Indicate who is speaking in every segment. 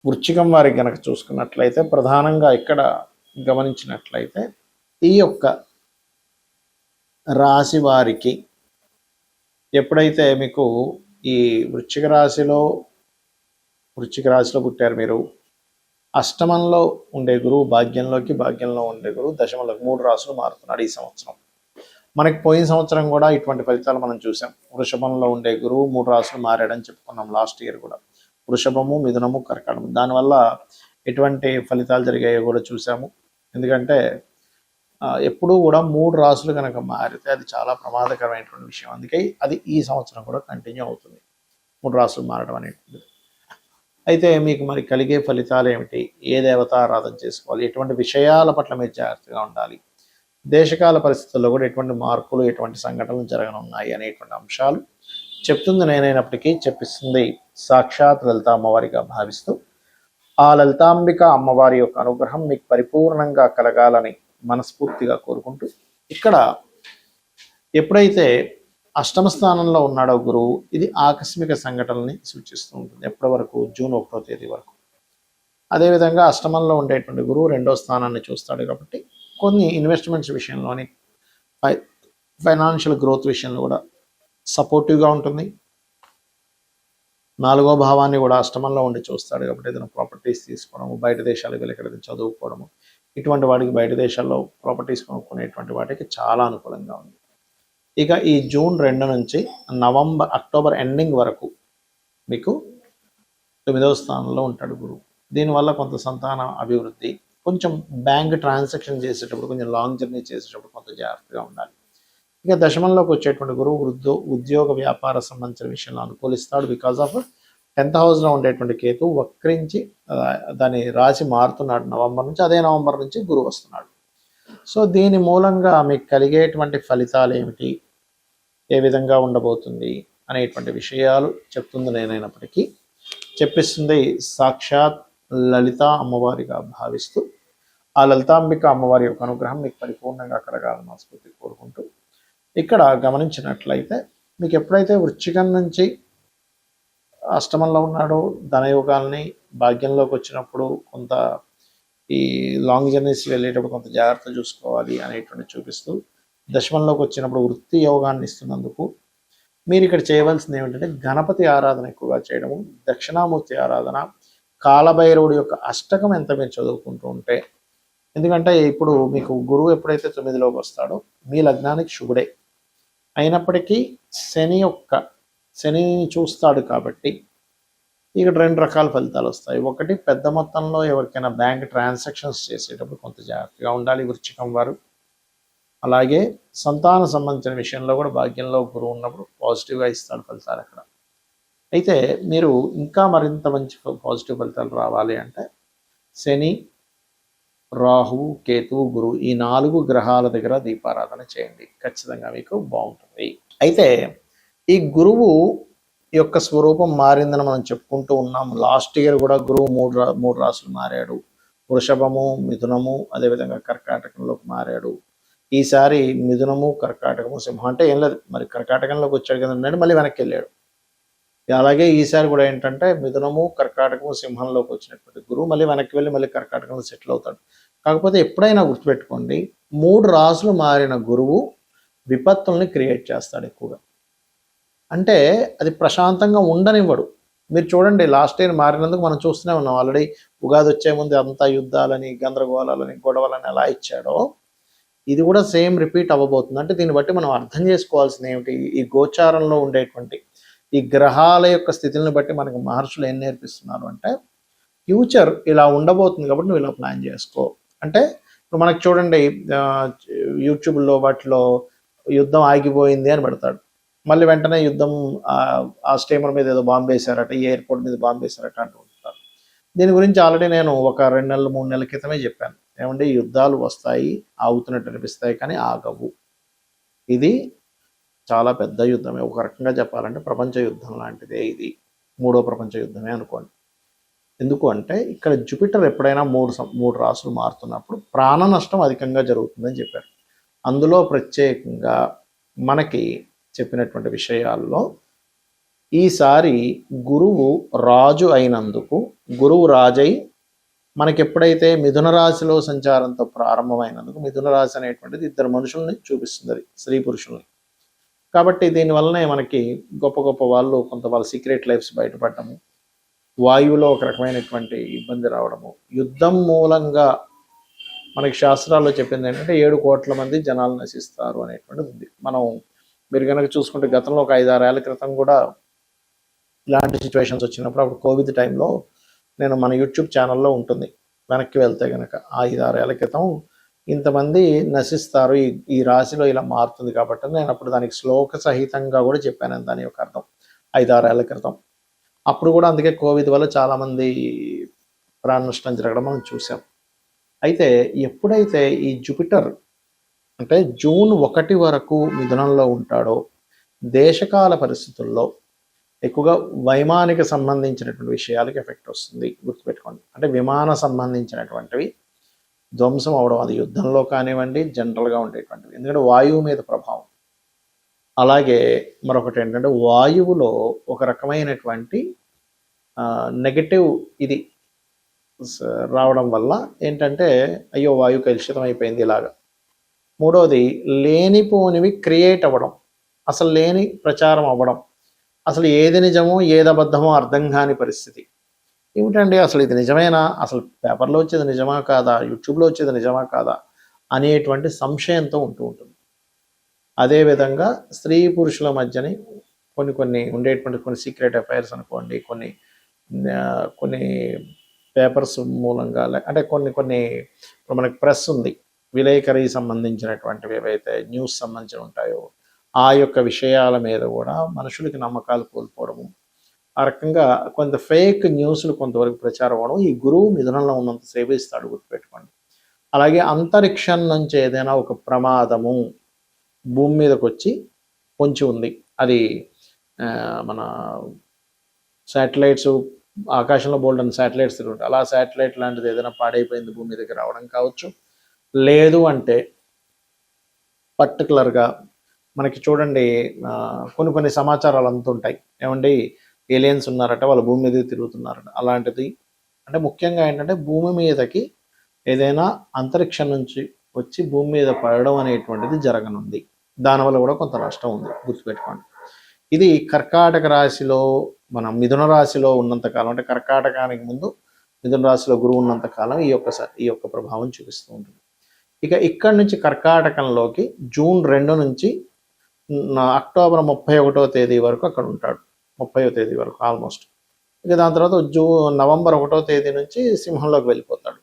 Speaker 1: వృశ్చికం వారికి గనక చూసుకున్నట్లయితే ప్రధానంగా ఇక్కడ గమనించినట్లయితే ఈ యొక్క రాశి వారికి ఎప్పుడైతే మీకు ఈ వృశ్చిక రాశిలో పుట్టారు మీరు, అష్టమంలో ఉండే గురువు భాగ్యంలో ఉండే గురువు దశమంలోకి 3 రాశులు మారుతున్నాడు ఈ సంవత్సరం. మనకి పోయిన సంవత్సరం కూడా ఇటువంటి ఫలితాలు మనం చూసాం. వృషభంలో ఉండే గురువు 3 రాశులు మారాడని చెప్పుకున్నాం లాస్ట్ ఇయర్ కూడా. వృషభము, మిథునము, కర్కాటకము. దానివల్ల ఎటువంటి ఫలితాలు జరిగాయో కూడా చూసాము. ఎందుకంటే ఎప్పుడూ కూడా 3 రాశులు కనుక మారితే అది చాలా ప్రమాదకరమైనటువంటి విషయం. అందుకే అది ఈ సంవత్సరం కూడా కంటిన్యూ అవుతుంది 3 రాశులు మారడం అనేటువంటిది. అయితే మీకు మరి కలిగే ఫలితాలు ఏమిటి, ఏ దేవత ఆరాధన చేసుకోవాలి, ఎటువంటి విషయాల పట్ల మీరు జాగ్రత్తగా ఉండాలి, దేశకాల పరిస్థితుల్లో కూడా ఎటువంటి మార్పులు, ఎటువంటి సంఘటనలు జరగనున్నాయి అనేటువంటి అంశాలు చెప్తుంది నేనైనప్పటికీ చెప్పిస్తుంది సాక్షాత్ లలిత అమ్మవారిగా భావిస్తూ, ఆ లలితాంబిక అమ్మవారి యొక్క అనుగ్రహం మీకు పరిపూర్ణంగా కలగాలని మనస్ఫూర్తిగా కోరుకుంటూ, ఇక్కడ ఎప్పుడైతే అష్టమ స్థానంలో ఉన్నాడో గురువు, ఇది ఆకస్మిక సంఘటనల్ని సూచిస్తూ ఉంటుంది. ఎప్పటి వరకు? జూన్ 1వ తేదీ వరకు. అదేవిధంగా అష్టమంలో ఉండేటువంటి గురువు 2వ స్థానాన్ని చూస్తాడు కాబట్టి కొన్ని ఇన్వెస్ట్మెంట్స్ విషయంలోని ఫైనాన్షియల్ గ్రోత్ విషయంలో కూడా సపోర్టివ్గా ఉంటుంది. 4వ భావాన్ని కూడా అష్టమంలో ఉండి చూస్తాడు కాబట్టి ఏదైనా ప్రాపర్టీస్ తీసుకోవడము, బయట దేశాలకు వెళ్ళి ఎక్కడ చదువుకోవడము, ఇటువంటి వాటికి బయట దేశాల్లో ప్రాపర్టీస్ కొనుక్కునేటువంటి వాటికి చాలా అనుకూలంగా ఉంది. ఇక ఈ జూన్ 2 నుంచి అక్టోబర్ ఎండింగ్ వరకు మీకు 9వ స్థానంలో ఉంటాడు గురువు. దీనివల్ల కొంత సంతాన అభివృద్ధి, కొంచెం బ్యాంక్ ట్రాన్సాక్షన్ చేసేటప్పుడు, కొంచెం లాంగ్ జర్నీ చేసేటప్పుడు కొంత జాగ్రత్తగా ఉండాలి. ఇక దశమంలోకి వచ్చేటువంటి గురువు ఉద్యోగ వ్యాపార సంబంధించిన విషయంలో అనుకూలిస్తాడు. బికాజ్ ఆఫ్ 10th హౌస్లో ఉండేటువంటి కేతు వక్రించి దాని రాశి మారుతున్నాడు నవంబర్ నుంచి. అదే నవంబర్ నుంచి గురువు వస్తున్నాడు. సో దీని మూలంగా మీకు కలిగేటువంటి ఫలితాలు ఏమిటి, ఏ విధంగా ఉండబోతుంది అనేటువంటి విషయాలు చెప్తుంది నేనైనప్పటికీ చెప్పిస్తుంది సాక్షాత్ లలిత అమ్మవారిగా భావిస్తూ, ఆ లలితాంబిక అమ్మవారి యొక్క అనుగ్రహం మీకు పరిపూర్ణంగా కలగాలని మనస్ఫూర్తి కోరుకుంటూ, ఇక్కడ గమనించినట్లయితే మీకు ఎప్పుడైతే వృశ్చికం నుంచి అష్టమంలో ఉన్నాడో ధనయోగాల్ని, భాగ్యంలోకి వచ్చినప్పుడు కొంత ఈ లాంగ్ జర్నీస్ వెళ్ళేటప్పుడు కొంత జాగ్రత్త చూసుకోవాలి అనేటువంటి చూపిస్తూ, దశమంలోకి వచ్చినప్పుడు వృత్తి యోగాన్ని ఇస్తున్నందుకు మీరు ఇక్కడ చేయవలసింది ఏమిటంటే గణపతి ఆరాధన ఎక్కువగా చేయడము, దక్షిణామూర్తి ఆరాధన, కాలభైరవుడి యొక్క అష్టకం ఎంత మీరు చదువుకుంటూ ఉంటే, ఎందుకంటే ఇప్పుడు మీకు గురువు ఎప్పుడైతే 9లోకి వస్తాడో మీ లగ్నానికి శుభుడే అయినప్పటికీ శనిని చూస్తాడు కాబట్టి ఇక్కడ 2 రకాల ఫలితాలు వస్తాయి. ఒకటి, పెద్ద మొత్తంలో ఎవరికైనా బ్యాంక్ ట్రాన్సాక్షన్స్ చేసేటప్పుడు కొంత జాగ్రత్తగా ఉండాలి వృశ్చికం వారు. అలాగే సంతాన సంబంధించిన విషయంలో కూడా భాగ్యంలో గురువు ఉన్నప్పుడు పాజిటివ్గా ఇస్తాడు ఫలితాలు అక్కడ. అయితే మీరు ఇంకా మరింత మంచి పాజిటివ్ ఫలితాలు రావాలి అంటే శని, రాహు, కేతువు, గురువు ఈ 4 గ్రహాల దగ్గర దీపారాధన చేయండి. ఖచ్చితంగా మీకు బాగుంటుంది. అయితే ఈ గురువు యొక్క స్వరూపం మారిందని మనం చెప్పుకుంటూ ఉన్నాం. లాస్ట్ ఇయర్ కూడా గురువు 3 రాశులు మారాడు. వృషభము, మిథునము, అదేవిధంగా కర్కాటకంలోకి మారాడు. ఈసారి మిథునము, కర్కాటకము, సింహం అంటే ఏం లేదు, మరి కర్కాటకంలోకి వచ్చాడు కదా, మళ్ళీ వెనక్కి వెళ్ళాడు. అలాగే ఈసారి కూడా ఏంటంటే మిథునము, కర్కాటకము, సింహంలోకి వచ్చినటువంటి గురువు మళ్ళీ వెనక్కి వెళ్ళి మళ్ళీ కర్కాటకంలో సెటిల్ అవుతాడు. కాకపోతే ఎప్పుడైనా గుర్తుపెట్టుకోండి, 3 రాశులు మారిన గురువు విపత్తుల్ని క్రియేట్ చేస్తాడు ఎక్కువగా. అంటే అది ప్రశాంతంగా ఉండనివ్వడు. మీరు చూడండి, లాస్ట్ ఇయర్ మారినందుకు మనం చూస్తూనే ఉన్నాం. ఆల్రెడీ ఉగాది వచ్చే ముందు అంతా యుద్ధాలని, గందరగోళాలని, గొడవలని ఎలా ఇచ్చాడో ఇది కూడా సేమ్ రిపీట్ అవ్వబోతుంది. అంటే దీన్ని బట్టి మనం అర్థం చేసుకోవాల్సింది ఏమిటి, ఈ గోచారంలో ఉండేటువంటి ఈ గ్రహాల యొక్క స్థితులను బట్టి మనకు మహర్షులు ఏం నేర్పిస్తున్నారు అంటే, ఫ్యూచర్ ఇలా ఉండబోతుంది కాబట్టి నువ్వు ఇలా ప్లాన్ చేసుకో. అంటే ఇప్పుడు మనకు చూడండి, యూట్యూబ్లో వాటిలో యుద్ధం ఆగిపోయింది అని పెడతాడు, మళ్ళీ వెంటనే యుద్ధం ఆ స్టీమర్ మీద ఏదో బాంబు వేశారట, ఈ ఎయిర్పోర్ట్ మీద బాంబు వేశారట అంటూ ఉంటారు. దీని గురించి ఆల్రెడీ నేను ఒక 2 నెలలు 3 నెలల క్రితమే చెప్పాను. ఏమంటే యుద్ధాలు వస్తాయి, ఆగుతున్నట్టు అనిపిస్తాయి కానీ ఆగవు. ఇది చాలా పెద్ద యుద్ధమే. ఒక రకంగా చెప్పాలంటే ప్రపంచ యుద్ధం లాంటిదే ఇది. 3వ ప్రపంచ యుద్ధమే అనుకోండి. ఎందుకు అంటే ఇక్కడ జూపిటర్ ఎప్పుడైనా 3 రాశులు మారుతున్నప్పుడు ప్రాణ నష్టం అధికంగా జరుగుతుందని చెప్పారు. అందులో ప్రత్యేకంగా మనకి చెప్పినటువంటి విషయాల్లో ఈసారి గురువు రాజు అయినందుకు, గురువు రాజై మనకి ఎప్పుడైతే మిథున రాశిలో సంచారంతో ప్రారంభమైనందుకు, మిథున రాశి అనేటువంటిది ఇద్దరు మనుషుల్ని చూపిస్తుంది, అది స్త్రీ పురుషుల్ని. కాబట్టి దీనివల్లనే మనకి గొప్ప గొప్ప వాళ్ళు కొంత వాళ్ళ సీక్రెట్ లైఫ్స్ బయటపడటము, వాయువులో ఒక రకమైనటువంటి ఇబ్బంది రావడము, యుద్ధం మూలంగా మనకి శాస్త్రాల్లో చెప్పింది ఏంటంటే 7 కోట్ల మంది జనాలు నశిస్తారు అనేటువంటిది ఉంది. మనం మీరు కనుక చూసుకుంటే గతంలో ఒక 5-6 ఏళ్ల క్రితం కూడా ఇలాంటి సిచ్యువేషన్స్ వచ్చినప్పుడు, అప్పుడు కోవిడ్ టైంలో నేను మన యూట్యూబ్ ఛానల్లో ఉంటుంది, వెనక్కి వెళ్తే కనుక 5-6 ఏళ్ల క్రితం ఇంతమంది నశిస్తారు, ఈ రాశిలో ఇలా మారుతుంది కాబట్టి నేను అప్పుడు దానికి శ్లోక సహితంగా కూడా చెప్పాను దాని యొక్క అర్థం 5-6 ఏళ్ల క్రితం. అప్పుడు కూడా అందుకే కోవిడ్ వల్ల చాలామంది ప్రాణ నష్టం జరగడం మనం చూసాం. అయితే ఎప్పుడైతే ఈ జూపిటర్ అంటే జూన్ 1 వరకు మిథునంలో ఉంటాడో, దేశకాల పరిస్థితుల్లో ఎక్కువగా వైమానిక సంబంధించినటువంటి విషయాలకి ఎఫెక్ట్ వస్తుంది, గుర్తుపెట్టుకోండి. అంటే విమాన సంబంధించినటువంటివి ధ్వంసం అవడం, అది యుద్ధంలో కానివ్వండి, జనరల్గా ఉండేటువంటివి, ఎందుకంటే వాయువు మీద ప్రభావం. అలాగే మరొకటి ఏంటంటే వాయువులో ఒక రకమైనటువంటి నెగటివ్ ఇది రావడం వల్ల ఏంటంటే అయ్యో వాయువు కలుషితం అయిపోయింది ఇలాగా. మూడవది లేనిపోనివి క్రియేట్ అవ్వడం, అసలు లేని ప్రచారం అవ్వడం, అసలు ఏది నిజమో ఏది అబద్ధమో అర్థం కాని పరిస్థితి. ఏమిటండి అసలు ఇది నిజమేనా, అసలు పేపర్లో వచ్చేది నిజమా కాదా, యూట్యూబ్లో వచ్చేది నిజమా కాదా అనేటువంటి సంశయంతో ఉంటూ ఉంటుంది. అదేవిధంగా స్త్రీ పురుషుల మధ్యని కొన్ని ఉండేటువంటి కొన్ని సీక్రెట్ అఫైర్స్ అనుకోండి, కొన్ని పేపర్స్ మూలంగా, అంటే కొన్ని ఇప్పుడు మనకి ప్రెస్ ఉంది, విలేకరి సంబంధించినటువంటివి ఏవైతే న్యూస్ సంబంధించి ఉంటాయో ఆ యొక్క విషయాల మీద కూడా మనుషులకి నమ్మకాలు కోల్పోవడము, ఆ రకంగా కొంత ఫేక్ న్యూస్లు కొంతవరకు ప్రచారం అవ్వడం ఈ గురువు మిథునంలో ఉన్నంతసేపు ఇస్తాడు, గుర్తుపెట్టుకోండి. అలాగే అంతరిక్షం నుంచి ఏదైనా ఒక ప్రమాదము భూమి మీదకి వచ్చి పొంచి ఉంది, అది మన శాటిలైట్స్ ఆకాశంలో బోల్డన్ శాటిలైట్స్ తిరుగుతాయి, అలా శాటిలైట్ లాంటిది ఏదైనా పాడైపోయింది భూమి దగ్గర రావడం కావచ్చు. లేదు అంటే పర్టికులర్గా మనకి చూడండి కొన్ని సమాచారాలు అందుతుంటాయి, ఏమండి ఏలియన్స్ ఉన్నారట, వాళ్ళ భూమి మీద తిరుగుతున్నారట, అలాంటిది. అంటే ముఖ్యంగా ఏంటంటే భూమి మీదకి ఏదైనా అంతరిక్షం నుంచి వచ్చి భూమి మీద పడడం అనేటువంటిది జరగనుంది, దానివల్ల కూడా కొంత నష్టం ఉంది, గుర్తుపెట్టుకోండి. ఇది కర్కాటక రాశిలో మన మిథున రాశిలో ఉన్నంతకాలం, అంటే కర్కాటకానికి ముందు మిథున రాశిలో గురువు ఉన్నంతకాలం ఈ యొక్క ప్రభావం చూపిస్తూ ఉంటుంది. ఇక ఇక్కడి నుంచి కర్కాటకంలోకి జూన్ 2 నుంచి అక్టోబర్ 31వ తేదీ వరకు అక్కడ ఉంటాడు, 30వ తేదీ వరకు ఆల్మోస్ట్. ఇక దాని తర్వాత నవంబర్ 1వ తేదీ నుంచి సింహంలోకి వెళ్ళిపోతాడు.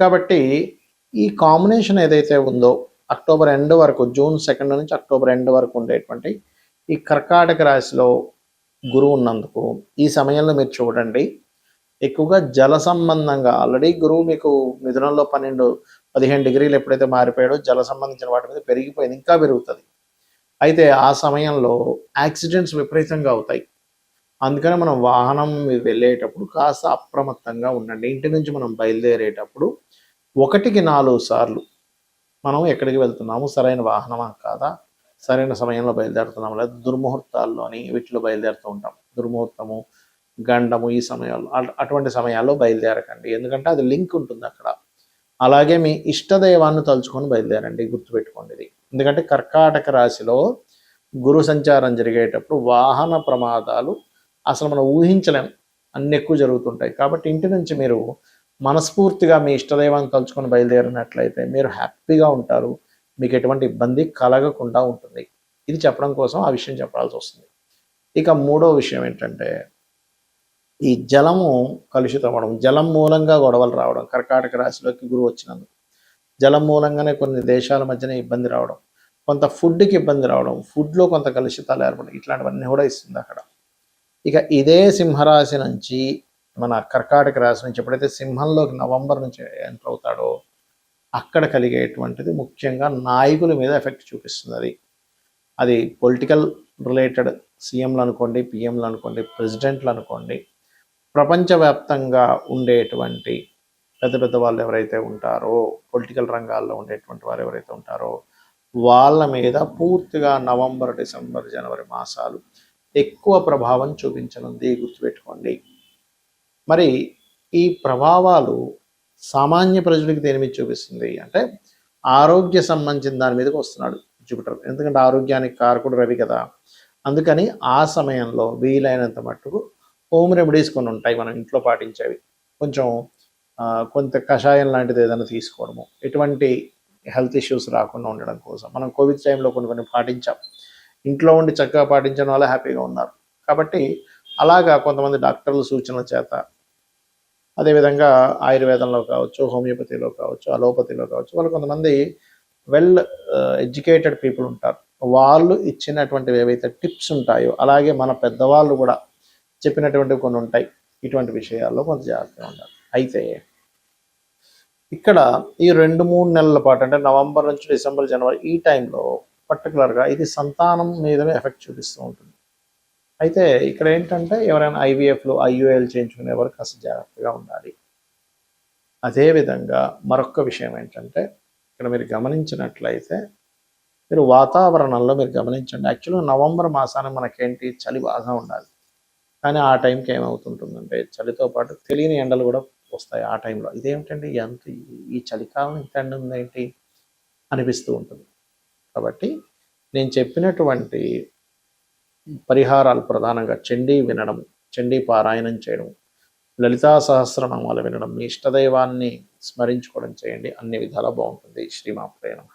Speaker 1: కాబట్టి ఈ కాంబినేషన్ ఏదైతే ఉందో అక్టోబర్ ఎండ్ వరకు, జూన్ 2 నుంచి అక్టోబర్ ఎండ్ వరకు ఉండేటువంటి ఈ కర్కాటక రాశిలో గురువు ఉన్నందుకు ఈ సమయంలో మీరు చూడండి ఎక్కువగా జల సంబంధంగా, ఆల్రెడీ గురువు మీకు మిథునంలో 12-15 డిగ్రీలు ఎప్పుడైతే మారిపోయాడో జల సంబంధించిన వాటి మీద పెరిగిపోయింది, ఇంకా పెరుగుతుంది. అయితే ఆ సమయంలో యాక్సిడెంట్స్ విపరీతంగా అవుతాయి. అందుకని మనం వాహనం వెళ్ళేటప్పుడు కాస్త అప్రమత్తంగా ఉండండి. ఇంటి నుంచి మనం బయలుదేరేటప్పుడు 1కి 4 సార్లు మనం ఎక్కడికి వెళ్తున్నాము, సరైన వాహనమా కాదా, సరైన సమయంలో బయలుదేరుతున్నాము, లేదా దుర్ముహూర్తాల్లోని వీటిలో బయలుదేరుతూ ఉంటాం, దుర్ముహూర్తము, గండము, ఈ సమయాల్లో అటువంటి సమయాల్లో బయలుదేరకండి, ఎందుకంటే అది లింక్ ఉంటుంది అక్కడ. అలాగే మీ ఇష్టదైవాన్ని తలుచుకొని బయలుదేరండి, గుర్తుపెట్టుకోండి ఇది. ఎందుకంటే కర్కాటక రాశిలో గురు సంచారం జరిగేటప్పుడు వాహన ప్రమాదాలు అసలు మనం ఊహించలేం, అన్ని ఎక్కువ జరుగుతుంటాయి. కాబట్టి ఇంటి నుంచి మీరు మనస్ఫూర్తిగా మీ ఇష్టదైవాన్ని తలుచుకొని బయలుదేరినట్లయితే మీరు హ్యాపీగా ఉంటారు, మీకు ఎటువంటి ఇబ్బంది కలగకుండా ఉంటుంది. ఇది చెప్పడం కోసం ఆ విషయం చెప్పాల్సి వస్తుంది. ఇక 3వ విషయం ఏంటంటే ఈ జలము కలుషితం అవ్వడం, జలం మూలంగా గొడవలు రావడం, కర్కాటక రాశిలోకి గురువు వచ్చినందుకు జలం మూలంగానే కొన్ని దేశాల మధ్యనే ఇబ్బంది రావడం, కొంత ఫుడ్కి ఇబ్బంది రావడం, ఫుడ్లో కొంత కలుషితాలు ఏర్పడడం, ఇట్లాంటివన్నీ కూడా ఇస్తుంది అక్కడ. ఇక ఇదే సింహరాశి నుంచి మన కర్కాటక రాశి నుంచి ఎప్పుడైతే సింహంలోకి నవంబర్ నుంచి ఎంటర్ అవుతాడో అక్కడ కలిగేటువంటిది ముఖ్యంగా నాయకుల మీద ఎఫెక్ట్ చూపిస్తుంది. అది పొలిటికల్ రిలేటెడ్, సీఎంలు అనుకోండి, పిఎంలు అనుకోండి, ప్రెసిడెంట్లు అనుకోండి, ప్రపంచవ్యాప్తంగా ఉండేటువంటి పెద్ద వాళ్ళు ఎవరైతే ఉంటారో, పొలిటికల్ రంగాల్లో ఉండేటువంటి వారు ఎవరైతే ఉంటారో వాళ్ళ మీద పూర్తిగా నవంబర్, డిసెంబర్, జనవరి మాసాలు ఎక్కువ ప్రభావం చూపించనుంది, గుర్తుపెట్టుకోండి. మరి ఈ ప్రభావాలు సామాన్య ప్రజలకు దేని మీద చూపిస్తుంది అంటే ఆరోగ్య సంబంధించిన దాని మీదకి వస్తున్నాడు జూపిటర్. ఎందుకంటే ఆరోగ్యానికి కారకుడు రవి కదా. అందుకని ఆ సమయంలో వీలైనంత మట్టుకు హోమ్ రెమెడీస్ కొన్ని ఉంటాయి మనం ఇంట్లో పాటించేవి. కొంచెం కొంత కషాయం లాంటిది ఏదైనా తీసుకోవడము, ఎటువంటి హెల్త్ ఇష్యూస్ రాకుండా ఉండడం కోసం. మనం కోవిడ్ టైంలో కొన్ని పాటించాం. ఇంట్లో ఉండి చక్కగా పాటించడం వల్ల హ్యాపీగా ఉన్నారు. కాబట్టి అలాగా కొంతమంది డాక్టర్ల సూచనల చేత, అదేవిధంగా ఆయుర్వేదంలో కావచ్చు, హోమియోపతిలో కావచ్చు, అలోపతిలో కావచ్చు, వాళ్ళు కొంతమంది వెల్ ఎడ్యుకేటెడ్ పీపుల్ ఉంటారు. వాళ్ళు ఇచ్చినటువంటివి ఏవైతే టిప్స్ ఉంటాయో, అలాగే మన పెద్దవాళ్ళు కూడా చెప్పినటువంటివి కొన్ని ఉంటాయి. ఇటువంటి విషయాల్లో కొంత జాగ్రత్తగా ఉండాలి. అయితే ఇక్కడ ఈ 2-3 నెలల పాటు అంటే నవంబర్ నుంచి డిసెంబర్, జనవరి ఈ టైంలో పర్టికులర్గా ఇది సంతానం మీదనే ఎఫెక్ట్ చూపిస్తూ ఉంటుంది. అయితే ఇక్కడ ఏంటంటే ఎవరైనా ఐవీఎఫ్లు, ఐయుఎల్ చేయించుకునేవారు కాస్త జాగ్రత్తగా ఉండాలి. అదేవిధంగా మరొక విషయం ఏంటంటే ఇక్కడ మీరు గమనించినట్లయితే మీరు వాతావరణంలో మీరు గమనించండి. యాక్చువల్గా నవంబర్ మాసానికి మనకేంటి చలి బాగా ఉండాలి. కానీ ఆ టైంకి ఏమవుతుంటుందంటే చలితో పాటు తెలియని ఎండలు కూడా వస్తాయి ఆ టైంలో. ఇదేమిటండి ఎంత ఈ చలికాలం ఇంత ఎండ ఉందేంటి అనిపిస్తూ ఉంటుంది. కాబట్టి నేను చెప్పినటువంటి పరిహారాలు ప్రధానంగా చండీ వినడం, చండీ పారాయణం చేయడం, లలితా సహస్రనామాలు వినడం, మీ ఇష్టదైవాన్ని స్మరించుకోవడం చేయండి. అన్ని విధాలా బాగుంటుంది. శ్రీమాత్రే నమః.